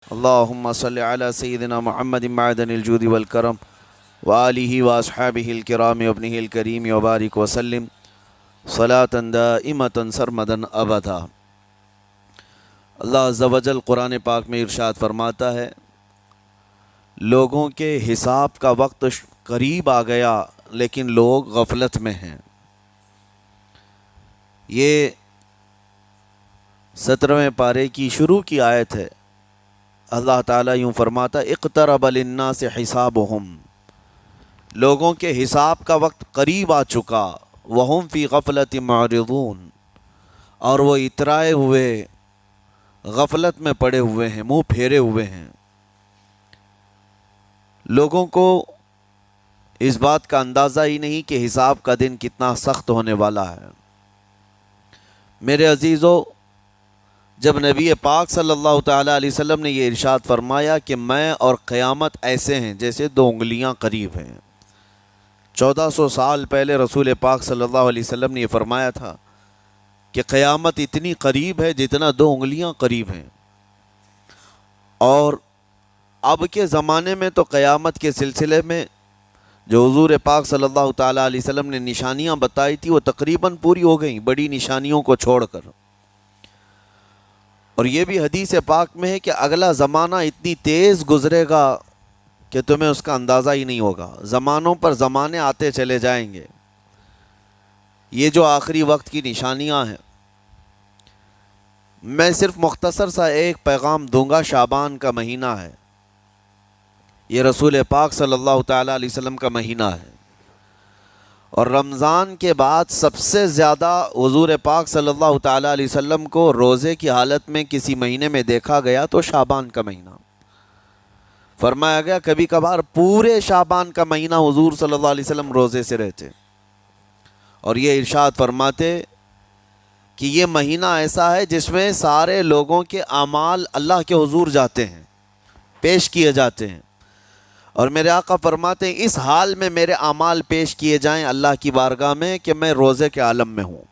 اللهم صل على سيدنا محمد معدن الجود والكرم وآله وأصحابه الكرام وابنه الكريم وبارك وسلم صلاة دائمة سرمدا أبدا۔ اللہ عز و جل قرآن پاک میں ارشاد فرماتا ہے، لوگوں کے حساب کا وقت قریب آ گیا لیکن لوگ غفلت میں ہیں۔ یہ 17ویں پارے کی شروع کی آیت ہے۔ اللہ تعالیٰ یوں فرماتا ہے، اقترب للناس حسابہم، لوگوں کے حساب کا وقت قریب آ چکا، وہم فی غفلت معرضون، اور وہ اترائے ہوئے غفلت میں پڑے ہوئے ہیں، منہ پھیرے ہوئے ہیں۔ لوگوں کو اس بات کا اندازہ ہی نہیں کہ حساب کا دن کتنا سخت ہونے والا ہے۔ میرے عزیزو، جب نبی پاک صلی اللہ تعالیٰ علیہ وسلم نے یہ ارشاد فرمایا کہ میں اور قیامت ایسے ہیں جیسے 2 انگلیاں قریب ہیں، 1400 سال پہلے رسول پاک صلی اللہ علیہ وسلم نے یہ فرمایا تھا کہ قیامت اتنی قریب ہے جتنا 2 انگلیاں قریب ہیں۔ اور اب کے زمانے میں تو قیامت کے سلسلے میں جو حضور پاک صلی اللہ تعالیٰ علیہ وسلم نے نشانیاں بتائی تھی وہ تقریباً پوری ہو گئیں، بڑی نشانیوں کو چھوڑ کر۔ اور یہ بھی حدیث پاک میں ہے کہ اگلا زمانہ اتنی تیز گزرے گا کہ تمہیں اس کا اندازہ ہی نہیں ہوگا، زمانوں پر زمانے آتے چلے جائیں گے۔ یہ جو آخری وقت کی نشانیاں ہیں، میں صرف مختصر سا ایک پیغام دوں گا۔ شعبان کا مہینہ ہے، یہ رسول پاک صلی اللہ تعالیٰ علیہ وسلم کا مہینہ ہے، اور رمضان کے بعد سب سے زیادہ حضور پاک صلی اللہ تعالیٰ علیہ وسلم کو روزے کی حالت میں کسی مہینے میں دیکھا گیا تو شعبان کا مہینہ فرمایا گیا۔ کبھی کبھار پورے شعبان کا مہینہ حضور صلی اللہ علیہ وسلم روزے سے رہتے، اور یہ ارشاد فرماتے کہ یہ مہینہ ایسا ہے جس میں سارے لوگوں کے اعمال اللہ کے حضور جاتے ہیں، پیش کیے جاتے ہیں، اور میرے آقا فرماتے ہیں اس حال میں میرے اعمال پیش کیے جائیں اللہ کی بارگاہ میں کہ میں روزے کے عالم میں ہوں۔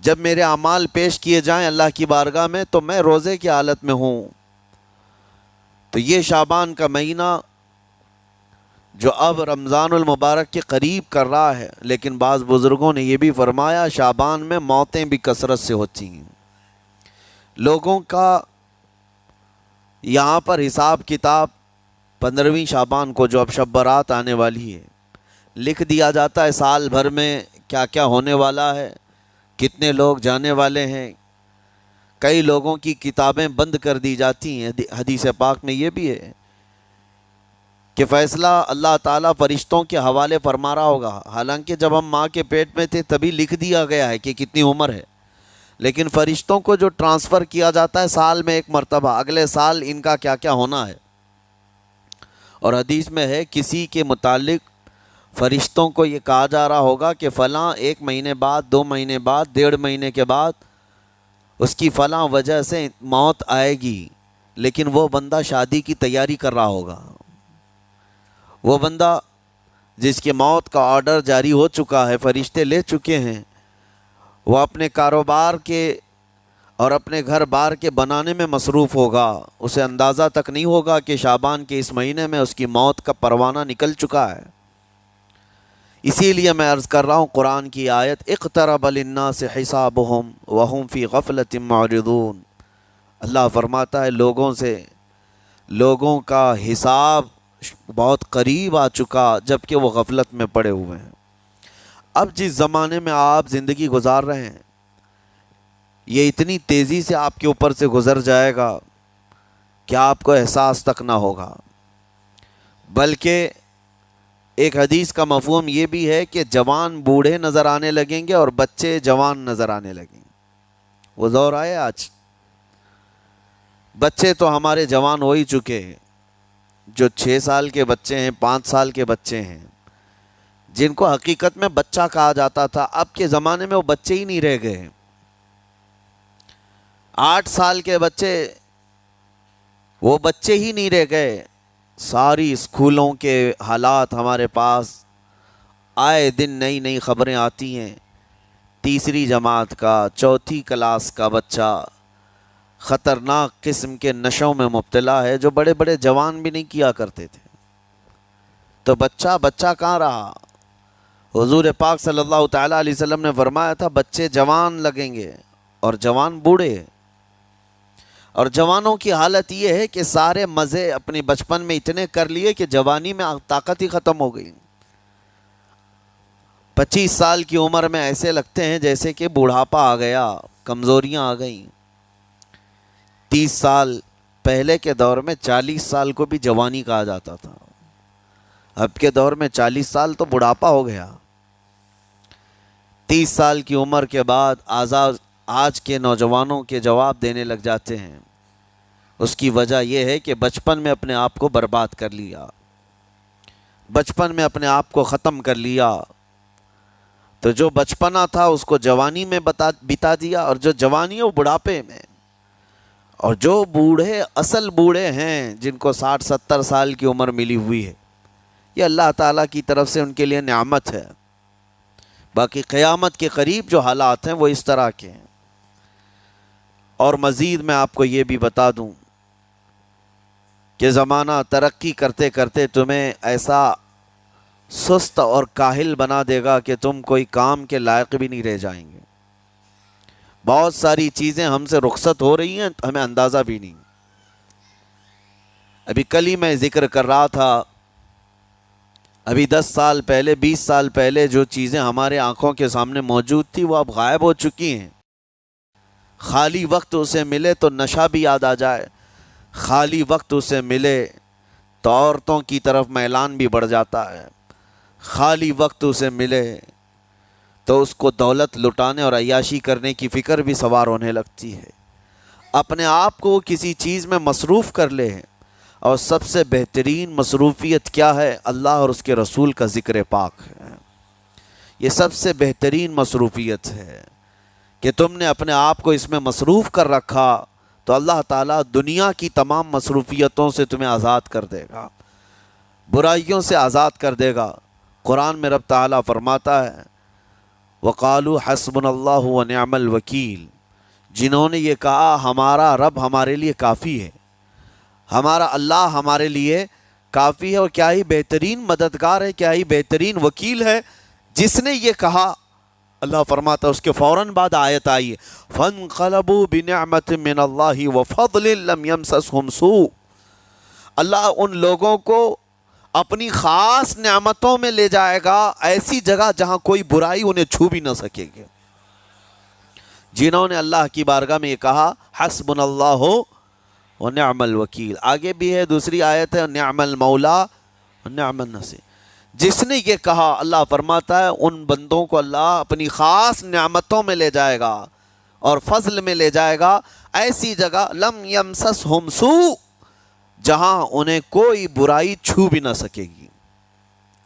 جب میرے اعمال پیش کیے جائیں اللہ کی بارگاہ میں تو میں روزے کی حالت میں ہوں۔ تو یہ شعبان کا مہینہ جو اب رمضان المبارک کے قریب کر رہا ہے، لیکن بعض بزرگوں نے یہ بھی فرمایا شعبان میں موتیں بھی کثرت سے ہوتی ہیں۔ لوگوں کا یہاں پر حساب کتاب 15ویں شعبان کو جو اب شب برات آنے والی ہے، لکھ دیا جاتا ہے سال بھر میں کیا کیا ہونے والا ہے، کتنے لوگ جانے والے ہیں۔ کئی لوگوں کی کتابیں بند کر دی جاتی ہیں۔ حدیث پاک میں یہ بھی ہے کہ فیصلہ اللہ تعالیٰ فرشتوں کے حوالے فرما رہا ہوگا، حالانکہ جب ہم ماں کے پیٹ میں تھے تبھی لکھ دیا گیا ہے کہ کتنی عمر ہے، لیکن فرشتوں کو جو ٹرانسفر کیا جاتا ہے سال میں ایک مرتبہ، اگلے سال ان کا کیا کیا ہونا ہے۔ اور حدیث میں ہے کسی کے متعلق فرشتوں کو یہ کہا جا رہا ہوگا کہ فلاں 1 مہینے بعد، 2 مہینے بعد، 1.5 مہینے کے بعد اس کی فلاں وجہ سے موت آئے گی، لیکن وہ بندہ شادی کی تیاری کر رہا ہوگا، وہ بندہ جس کی موت کا آرڈر جاری ہو چکا ہے، فرشتے لے چکے ہیں، وہ اپنے کاروبار کے اور اپنے گھر بار کے بنانے میں مصروف ہوگا، اسے اندازہ تک نہیں ہوگا کہ شعبان کے اس مہینے میں اس کی موت کا پروانہ نکل چکا ہے۔ اسی لیے میں عرض کر رہا ہوں قرآن کی آیت اقترب للناس حسابہم وہم فی غفلت معرضون۔ اللہ فرماتا ہے لوگوں کا حساب بہت قریب آ چکا جبکہ وہ غفلت میں پڑے ہوئے ہیں۔ اب جس زمانے میں آپ زندگی گزار رہے ہیں یہ اتنی تیزی سے آپ کے اوپر سے گزر جائے گا کہ آپ کو احساس تک نہ ہوگا۔ بلکہ ایک حدیث کا مفہوم یہ بھی ہے کہ جوان بوڑھے نظر آنے لگیں گے اور بچے جوان نظر آنے لگیں گے۔ وہ دور آئے آج، بچے تو ہمارے جوان ہو ہی چکے ہیں، جو 6 سال کے بچے ہیں، 5 سال کے بچے ہیں، جن کو حقیقت میں بچہ کہا جاتا تھا، اب کے زمانے میں وہ بچے ہی نہیں رہ گئے ہیں۔ 8 سال کے بچے وہ بچے ہی نہیں رہ گئے۔ ساری اسکولوں کے حالات ہمارے پاس آئے دن نئی نئی خبریں آتی ہیں۔ 3ری جماعت کا، 4تھی کلاس کا بچہ خطرناک قسم کے نشوں میں مبتلا ہے جو بڑے بڑے جوان بھی نہیں کیا کرتے تھے۔ تو بچہ کہاں رہا؟ حضور پاک صلی اللہ تعالیٰ علیہ وسلم نے فرمایا تھا بچے جوان لگیں گے اور جوان بوڑھے، اور جوانوں کی حالت یہ ہے کہ سارے مزے اپنے بچپن میں اتنے کر لیے کہ جوانی میں طاقت ہی ختم ہو گئی۔ 25 سال کی عمر میں ایسے لگتے ہیں جیسے کہ بوڑھاپا آ گیا، کمزوریاں آ گئیں۔ 30 سال پہلے کے دور میں 40 سال کو بھی جوانی کہا جاتا تھا، اب کے دور میں 40 سال تو بڑھاپا ہو گیا۔ 30 سال کی عمر کے بعد آج کے نوجوانوں کے جواب دینے لگ جاتے ہیں۔ اس کی وجہ یہ ہے کہ بچپن میں اپنے آپ کو برباد کر لیا، بچپن میں اپنے آپ کو ختم کر لیا۔ تو جو بچپنا تھا اس کو جوانی میں بتا دیا، اور جو جوانی ہے وہ بڑھاپے میں۔ اور جو بوڑھے اصل بوڑھے ہیں جن کو 60-70 سال کی عمر ملی ہوئی ہے، یہ اللہ تعالیٰ کی طرف سے ان کے لیے نعمت ہے۔ باقی قیامت کے قریب جو حالات ہیں وہ اس طرح کے ہیں۔ اور مزید میں آپ کو یہ بھی بتا دوں کہ زمانہ ترقی کرتے کرتے تمہیں ایسا سست اور کاہل بنا دے گا کہ تم کوئی کام کے لائق بھی نہیں رہ جائیں گے۔ بہت ساری چیزیں ہم سے رخصت ہو رہی ہیں، ہمیں اندازہ بھی نہیں۔ ابھی کل ہی میں ذکر کر رہا تھا، ابھی 10 سال پہلے 20 سال پہلے جو چیزیں ہمارے آنکھوں کے سامنے موجود تھی وہ اب غائب ہو چکی ہیں۔ خالی وقت اسے ملے تو نشہ بھی یاد آ جائے، خالی وقت اسے ملے تو عورتوں کی طرف میلان بھی بڑھ جاتا ہے، خالی وقت اسے ملے تو اس کو دولت لٹانے اور عیاشی کرنے کی فکر بھی سوار ہونے لگتی ہے۔ اپنے آپ کو کسی چیز میں مصروف کر لے، اور سب سے بہترین مصروفیت کیا ہے؟ اللہ اور اس کے رسول کا ذکر پاک ہے۔ یہ سب سے بہترین مصروفیت ہے کہ تم نے اپنے آپ کو اس میں مصروف کر رکھا تو اللہ تعالیٰ دنیا کی تمام مصروفیتوں سے تمہیں آزاد کر دے گا، برائیوں سے آزاد کر دے گا۔ قرآن میں رب تعالیٰ فرماتا ہے وَقَالُوا حَسْبُنَا اللَّهُ وَنِعْمَ الْوَكِيلُ، جنہوں نے یہ کہا ہمارا رب ہمارے لیے کافی ہے، ہمارا اللہ ہمارے لیے کافی ہے، اور کیا ہی بہترین مددگار ہے، کیا ہی بہترین وکیل ہے جس نے یہ کہا۔ اللہ فرماتا ہے اس کے فوراً بعد آیت آئی فَانْقَلَبُوا بِنِعْمَةٍ مِّنَ اللَّهِ وَفَضْلٍ لَمْ يَمْسَسْهُمْ سُوءٌ، اللہ ان لوگوں کو اپنی خاص نعمتوں میں لے جائے گا، ایسی جگہ جہاں کوئی برائی انہیں چھو بھی نہ سکے گی۔ جنہوں نے اللہ کی بارگاہ میں یہ کہا حسبنا اللہ ونعم الوکیل، آگے بھی ہے دوسری آیت ہے نعم المولا ونعم النصیر، جس نے یہ کہا اللہ فرماتا ہے ان بندوں کو اللہ اپنی خاص نعمتوں میں لے جائے گا اور فضل میں لے جائے گا، ایسی جگہ لم یمسسہم سوء، جہاں انہیں کوئی برائی چھو بھی نہ سکے گی،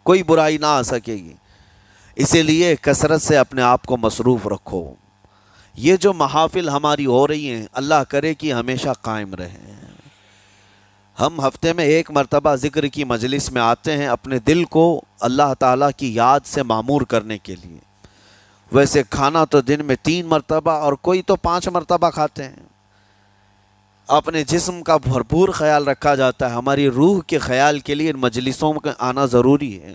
کوئی برائی نہ آ سکے گی۔ اسی لیے کثرت سے اپنے آپ کو مصروف رکھو۔ یہ جو محافل ہماری ہو رہی ہیں اللہ کرے کہ ہمیشہ قائم رہیں۔ ہم ہفتے میں 1 مرتبہ ذکر کی مجلس میں آتے ہیں اپنے دل کو اللہ تعالیٰ کی یاد سے معمور کرنے کے لیے۔ ویسے کھانا تو دن میں 3 مرتبہ اور کوئی تو 5 مرتبہ کھاتے ہیں۔ اپنے جسم کا بھرپور خیال رکھا جاتا ہے، ہماری روح کے خیال کے لیے ان مجلسوں میں آنا ضروری ہے۔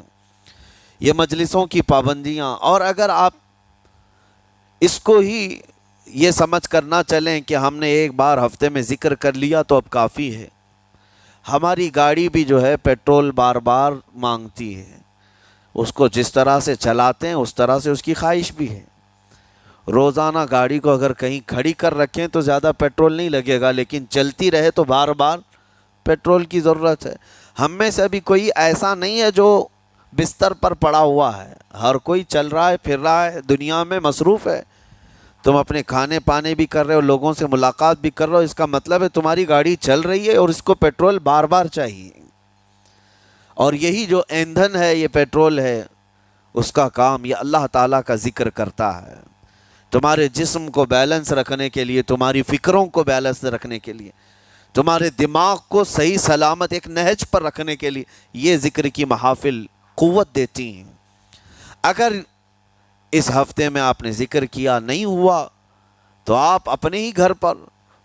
یہ مجلسوں کی پابندیاں، اور اگر آپ اس کو ہی یہ سمجھ کر نہ چلیں کہ ہم نے ایک بار ہفتے میں ذکر کر لیا تو اب کافی ہے۔ ہماری گاڑی بھی جو ہے پیٹرول بار بار مانگتی ہے، اس کو جس طرح سے چلاتے ہیں اس طرح سے اس کی خواہش بھی ہے۔ روزانہ گاڑی کو اگر کہیں کھڑی کر رکھیں تو زیادہ پیٹرول نہیں لگے گا، لیکن چلتی رہے تو بار بار پیٹرول کی ضرورت ہے۔ ہم میں سے ابھی کوئی ایسا نہیں ہے جو بستر پر پڑا ہوا ہے، ہر کوئی چل رہا ہے، پھر رہا ہے، دنیا میں مصروف ہے۔ تم اپنے کھانے پانے بھی کر رہے ہو، لوگوں سے ملاقات بھی کر رہے ہو، اس کا مطلب ہے تمہاری گاڑی چل رہی ہے اور اس کو پیٹرول بار بار چاہیے۔ اور یہی جو ایندھن ہے، یہ پیٹرول ہے، اس کا کام یہ اللہ تعالیٰ کا ذکر کرتا ہے۔ تمہارے جسم کو بیلنس رکھنے کے لیے، تمہاری فکروں کو بیلنس رکھنے کے لیے، تمہارے دماغ کو صحیح سلامت ایک نہج پر رکھنے کے لیے یہ ذکر کی محافل قوت دیتی ہیں۔ اگر اس ہفتے میں آپ نے ذکر کیا نہیں ہوا تو آپ اپنے ہی گھر پر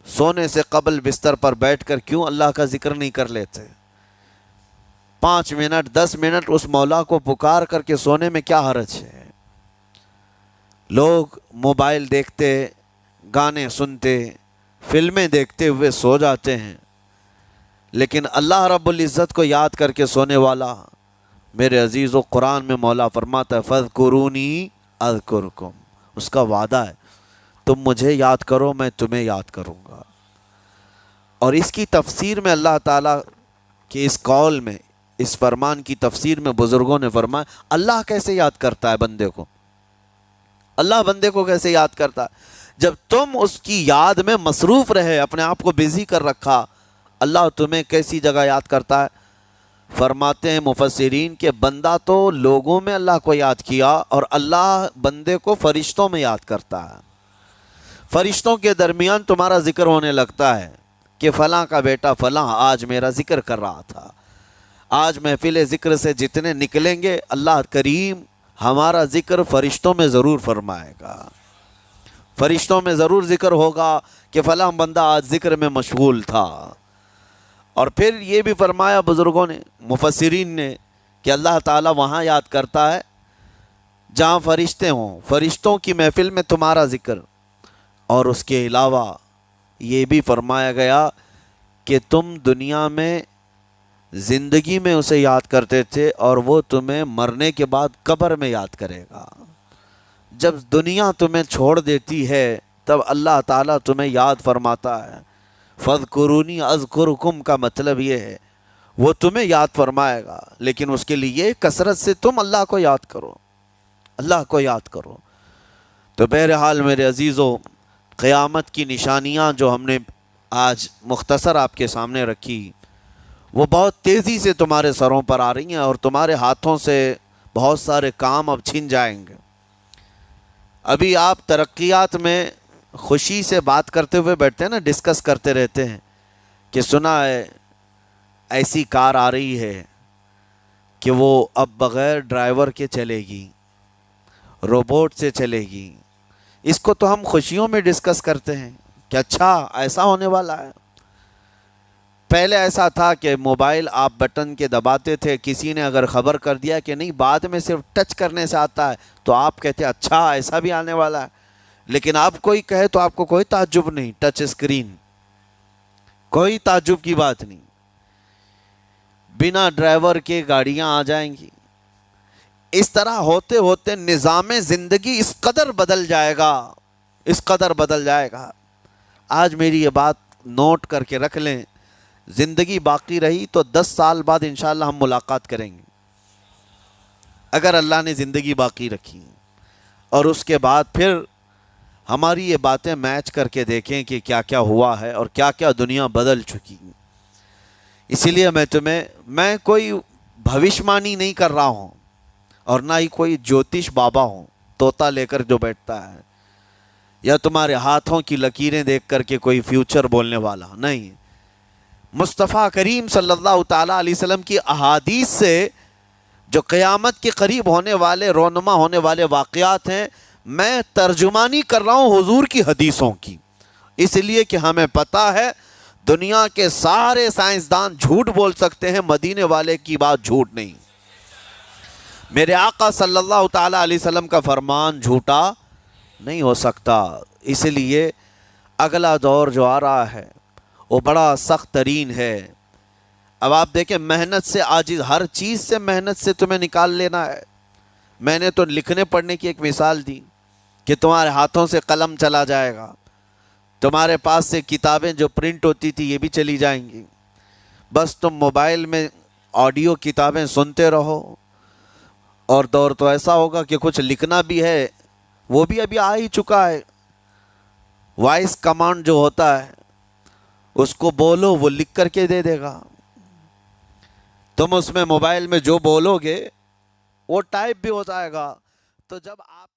سونے سے قبل بستر پر بیٹھ کر کیوں اللہ کا ذکر نہیں کر لیتے؟ 5 منٹ 10 منٹ اس مولا کو پکار کر کے سونے میں کیا حرج ہے؟ لوگ موبائل دیکھتے، گانے سنتے، فلمیں دیکھتے ہوئے سو جاتے ہیں، لیکن اللہ رب العزت کو یاد کر کے سونے والا، میرے عزیزو، قرآن میں مولا فرماتا ہے فَاذْكُرُونِي أَذْكُرْكُمْ، اس کا وعدہ ہے تم مجھے یاد کرو میں تمہیں یاد کروں گا۔ اور اس کی تفسیر میں اللہ تعالیٰ کے اس قول میں، اس فرمان کی تفسیر میں بزرگوں نے فرمایا اللہ کیسے یاد کرتا ہے بندے کو؟ اللہ بندے کو کیسے یاد کرتا ہے؟ جب تم اس کی یاد میں مصروف رہے، اپنے آپ کو بزی کر رکھا، اللہ تمہیں کیسی جگہ یاد کرتا ہے؟ فرماتے ہیں مفسرین کہ بندہ تو لوگوں میں اللہ کو یاد کیا، اور اللہ بندے کو فرشتوں میں یاد کرتا ہے۔ فرشتوں کے درمیان تمہارا ذکر ہونے لگتا ہے کہ فلاں کا بیٹا فلاں آج میرا ذکر کر رہا تھا۔ آج محفل ذکر سے جتنے نکلیں گے اللہ کریم ہمارا ذکر فرشتوں میں ضرور فرمائے گا، فرشتوں میں ضرور ذکر ہوگا کہ فلاں بندہ آج ذکر میں مشغول تھا۔ اور پھر یہ بھی فرمایا بزرگوں نے، مفسرین نے، کہ اللہ تعالیٰ وہاں یاد کرتا ہے جہاں فرشتے ہوں، فرشتوں کی محفل میں تمہارا ذکر۔ اور اس کے علاوہ یہ بھی فرمایا گیا کہ تم دنیا میں زندگی میں اسے یاد کرتے تھے، اور وہ تمہیں مرنے کے بعد قبر میں یاد کرے گا۔ جب دنیا تمہیں چھوڑ دیتی ہے تب اللہ تعالیٰ تمہیں یاد فرماتا ہے۔ فَاذْكُرُونِي أَذْكُرْكُمْ کا مطلب یہ ہے وہ تمہیں یاد فرمائے گا، لیکن اس کے لیے کثرت سے تم اللہ کو یاد کرو، اللہ کو یاد کرو۔ تو بہرحال میرے عزیزو، قیامت کی نشانیاں جو ہم نے آج مختصر آپ کے سامنے رکھی، وہ بہت تیزی سے تمہارے سروں پر آ رہی ہیں، اور تمہارے ہاتھوں سے بہت سارے کام اب چھن جائیں گے۔ ابھی آپ ترقیات میں خوشی سے بات کرتے ہوئے بیٹھتے ہیں نا، ڈسکس کرتے رہتے ہیں کہ سنا ہے ایسی کار آ رہی ہے کہ وہ اب بغیر ڈرائیور کے چلے گی، روبوٹ سے چلے گی۔ اس کو تو ہم خوشیوں میں ڈسکس کرتے ہیں کہ اچھا ایسا ہونے والا ہے۔ پہلے ایسا تھا کہ موبائل آپ بٹن کے دباتے تھے، کسی نے اگر خبر کر دیا کہ نہیں بعد میں صرف ٹچ کرنے سے آتا ہے تو آپ کہتے اچھا ایسا بھی آنے والا ہے۔ لیکن آپ کوئی کہے تو آپ کو کوئی تعجب نہیں، ٹچ اسکرین، کوئی تعجب کی بات نہیں، بنا ڈرائیور کے گاڑیاں آ جائیں گی۔ اس طرح ہوتے ہوتے نظام زندگی اس قدر بدل جائے گا، اس قدر بدل جائے گا۔ آج میری یہ بات نوٹ کر کے رکھ لیں، زندگی باقی رہی تو 10 سال بعد انشاءاللہ ہم ملاقات کریں گے، اگر اللہ نے زندگی باقی رکھی، اور اس کے بعد پھر ہماری یہ باتیں میچ کر کے دیکھیں کہ کیا کیا ہوا ہے اور کیا کیا دنیا بدل چکی۔ اسی لیے میں کوئی بھوشمانی نہیں کر رہا ہوں، اور نہ ہی کوئی جوتش بابا ہوں، طوطا لے کر جو بیٹھتا ہے، یا تمہارے ہاتھوں کی لکیریں دیکھ کر کے کوئی فیوچر بولنے والا نہیں۔ مصطفیٰ کریم صلی اللہ تعالیٰ علیہ وسلم کی احادیث سے جو قیامت کے قریب ہونے والے، رونما ہونے والے واقعات ہیں، میں ترجمانی کر رہا ہوں حضور کی حدیثوں کی، اس لیے کہ ہمیں پتہ ہے دنیا کے سارے سائنسدان جھوٹ بول سکتے ہیں، مدینے والے کی بات جھوٹ نہیں۔ میرے آقا صلی اللہ تعالیٰ علیہ وسلم کا فرمان جھوٹا نہیں ہو سکتا۔ اس لیے اگلا دور جو آ رہا ہے وہ بڑا سخت ترین ہے۔ اب آپ دیکھیں، محنت سے عاجز، ہر چیز سے محنت سے تمہیں نکال لینا ہے۔ میں نے تو لکھنے پڑھنے کی ایک مثال دی کہ تمہارے ہاتھوں سے قلم چلا جائے گا، تمہارے پاس سے کتابیں جو پرنٹ ہوتی تھی یہ بھی چلی جائیں گی، بس تم موبائل میں آڈیو کتابیں سنتے رہو۔ اور دور تو ایسا ہوگا کہ کچھ لکھنا بھی ہے، وہ بھی ابھی آ ہی چکا ہے، وائس کمانڈ جو ہوتا ہے اس کو بولو وہ لکھ کر کے دے دے گا۔ تم اس میں موبائل میں جو بولو گے وہ ٹائپ بھی ہو جائے گا۔ تو جب آپ